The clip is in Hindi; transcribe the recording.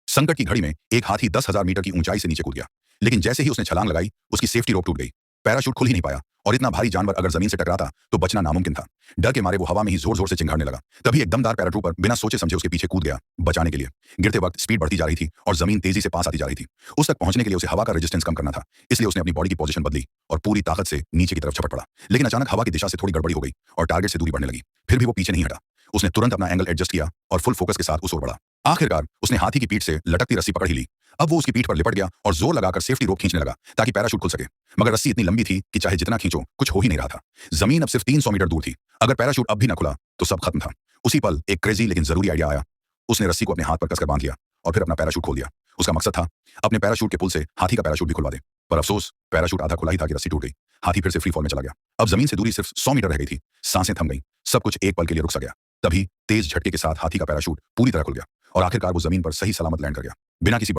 संकट की घड़ी में एक हाथी 10,000 मीटर की ऊंचाई से नीचे कूद गया, लेकिन जैसे ही उसने छलांग लगाई, उसकी सेफ्टी रोप टूट गई। पैराशूट खुल ही नहीं पाया और इतना भारी जानवर अगर जमीन से टकराता तो बचना नामुमकिन था। डर के मारे वो हवा में ही जोर जोर से चिंगारने लगा। तभी एक दमदार पैराट्रूपर बिना सोचे समझे उसके पीछे कूद गया बचाने के लिए। गिरते वक्त स्पीड बढ़ती जा रही थी और जमीन तेजी से पास आती जा रही थी। उस तक पहुंचने के लिए उसे हवा का रेजिस्टेंस कम करना था, इसलिए उसने अपनी बॉडी की पोजीशन बदली और पूरी ताकत से नीचे की तरफ झपट पड़ा। लेकिन अचानक हवा की दिशा से थोड़ी गड़बड़ी हो गई और टारगेट से दूरी बढ़ने लगी। फिर भी वो पीछे नहीं हटा। उसने तुरंत अपना एंगल एडजस्ट किया और फुल फोकस के साथ उस ओर बढ़ा। आखिरकार उसने हाथी की पीठ से लटकती रस्सी पकड़ ही ली। अब वो उसकी पीठ पर लिपट गया और जोर लगाकर सेफ्टी रोप खींचने लगा ताकि पैराशूट खुल सके। मगर रस्सी इतनी लंबी थी कि चाहे जितना खींचो कुछ हो ही नहीं रहा था। जमीन अब सिर्फ 300 मीटर दूर थी। अगर पैराशूट अब भी न खुला तो सब खत्म था। उसी पल एक क्रेजी लेकिन जरूरी आइडिया आया। उसने रस्सी को अपने हाथ पर कसकर बांध लिया और फिर अपना पैराशूट खोल दिया। उसका मकसद था अपने पैराशूट के पुल से हाथी का पैराशूट भी खुलवा दे। पर अफसोस, पैराशूट आधा खुला ही था कि रस्सी टूट गई। हाथी फिर से फ्री फॉल में चला गया। अब जमीन से दूरी सिर्फ 100 मीटर रह गई थी। सांसें थम गई। सब कुछ एक पल के लिए रुक सा गया। तभी तेज झटके के साथ हाथी का पैराशूट पूरी तरह खुल गया और आखिरकार वो जमीन पर सही सलामत लैंड कर गया, बिना किसी